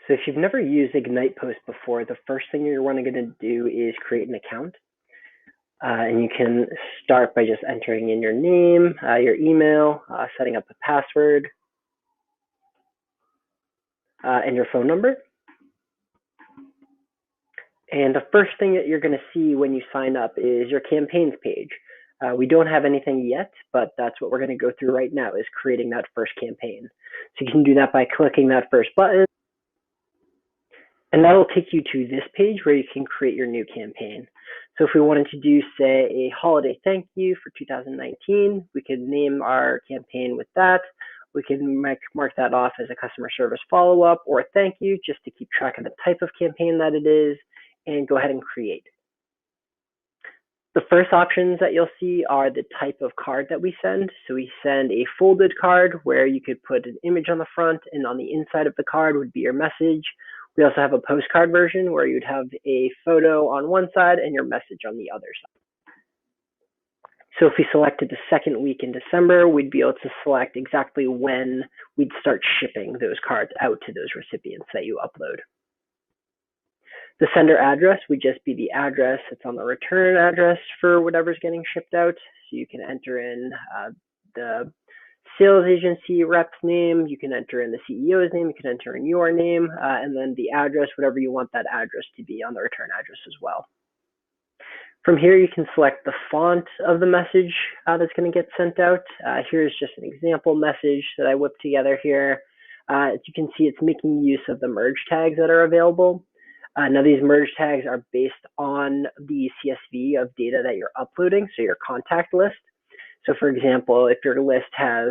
So if you've never used IgnitePost before, the first thing you're going to do is create an account. And you can start by just entering in your name, your email, setting up a password, and your phone number. And the first thing that you're going to see when you sign up is your campaigns page. We don't have anything yet, but that's what we're going to go through right now, is creating that first campaign. So you can do that by clicking that first button, and that will take you to this page where you can create your new campaign. So if we wanted to do, say, a holiday thank you for 2019, we could name our campaign with that. We can mark that off as a customer service follow-up or a thank you, just to keep track of the type of campaign that it is, and go ahead and create. The first options that you'll see are the type of card that we send. So we send a folded card where you could put an image on the front, and on the inside of the card would be your message. We also have a postcard version where you'd have a photo on one side and your message on the other side. So if we selected the second week in December, we'd be able to select exactly when we'd start shipping those cards out to those recipients that you upload. The sender address would just be the address that's on the return address for whatever's getting shipped out. So you can enter in the sales agency rep's name, you can enter in the CEO's name, you can enter in your name, and then the address, whatever you want that address to be on the return address as well. From here, you can select the font of the message that's going to get sent out. Here's just an example message that I whipped together here. As you can see, it's making use of the merge tags that are available. Now, these merge tags are based on the CSV of data that you're uploading, so your contact list. So for example, if your list has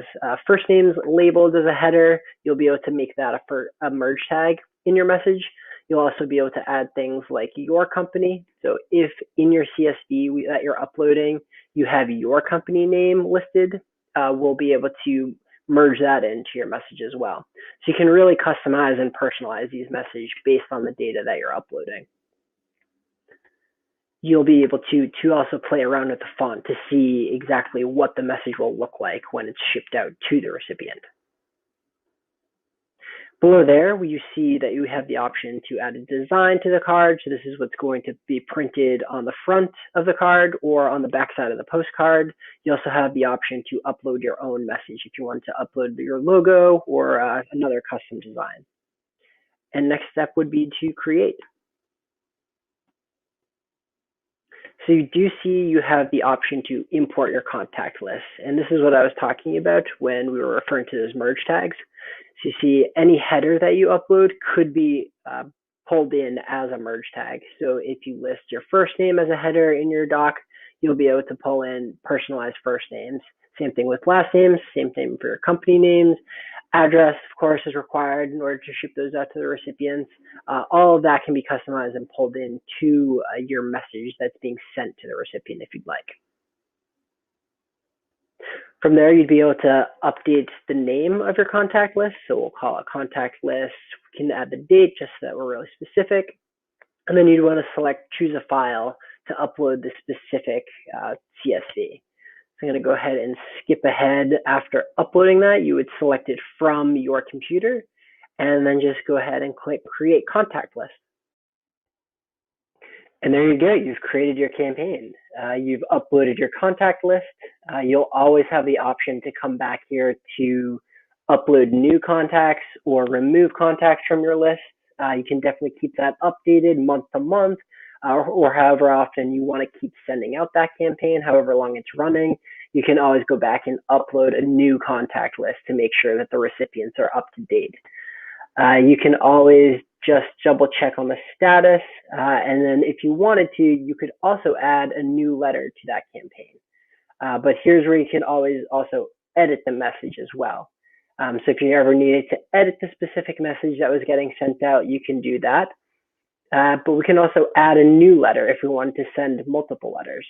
first names labeled as a header, you'll be able to make that a merge tag in your message. You'll also be able to add things like your company. So if in your CSV that you're uploading, you have your company name listed, we'll be able to merge that into your message as well. So you can really customize and personalize these messages based on the data that you're uploading. You'll be able to also play around with the font to see exactly what the message will look like when it's shipped out to the recipient. Below there, you see that you have the option to add a design to the card. So this is what's going to be printed on the front of the card or on the back side of the postcard. You also have the option to upload your own message if you want to upload your logo or another custom design. And next step would be to create. So you do see you have the option to import your contact list. And this is what I was talking about when we were referring to those merge tags. So you see any header that you upload could be pulled in as a merge tag. So if you list your first name as a header in your doc, you'll be able to pull in personalized first names. Same thing with last names, same thing for your company names. Address, of course, is required in order to ship those out to the recipients. All of that can be customized and pulled into your message that's being sent to the recipient if you'd like. From there, you'd be able to update the name of your contact list. So we'll call it contact list. We can add the date just so that we're really specific. And then you'd want to choose a file to upload the specific CSV. So I'm going to go ahead and skip ahead. After uploading that, you would select it from your computer and then just go ahead and click Create Contact List. And there you go, you've created your campaign. You've uploaded your contact list. You'll always have the option to come back here to upload new contacts or remove contacts from your list. You can definitely keep that updated month to month. Or however often you want to keep sending out that campaign, however long it's running, you can always go back and upload a new contact list to make sure that the recipients are up to date. You can always just double check on the status, and then if you wanted to, you could also add a new letter to that campaign. But here's where you can always also edit the message as well. So if you ever needed to edit the specific message that was getting sent out, you can do that. But we can also add a new letter if we wanted to send multiple letters.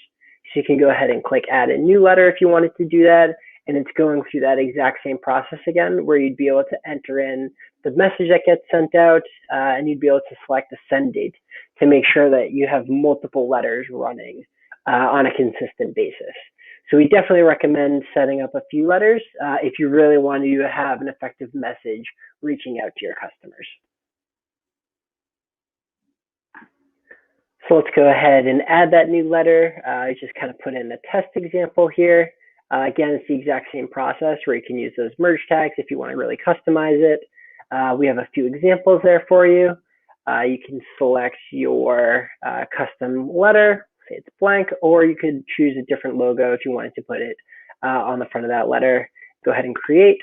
So you can go ahead and click add a new letter if you wanted to do that. And it's going through that exact same process again, where you'd be able to enter in the message that gets sent out, and you'd be able to select the send date to make sure that you have multiple letters running on a consistent basis. So we definitely recommend setting up a few letters if you really want to have an effective message reaching out to your customers. So let's go ahead and add that new letter. I just kind of put in a test example here. Again, it's the exact same process where you can use those merge tags if you want to really customize it. We have a few examples there for you. You can select your custom letter, say it's blank, or you could choose a different logo if you wanted to put it on the front of that letter. Go ahead and create.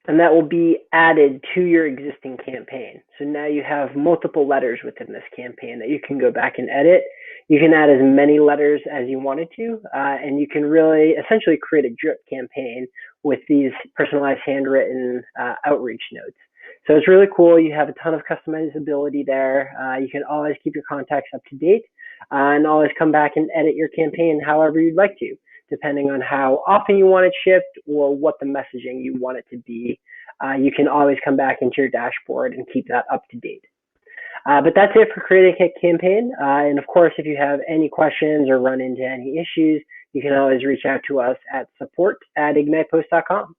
And that will be added to your existing campaign. So now you have multiple letters within this campaign that you can go back and edit. You can add as many letters as you wanted to, and you can really essentially create a drip campaign with these personalized handwritten outreach notes. So it's really cool. You have a ton of customizability there. You can always keep your contacts up to date and always come back and edit your campaign however you'd like to, depending on how often you want it shipped or what the messaging you want it to be. You can always come back into your dashboard and keep that up to date. But that's it for creating a campaign. And of course, if you have any questions or run into any issues, you can always reach out to us at support@ignitepost.com.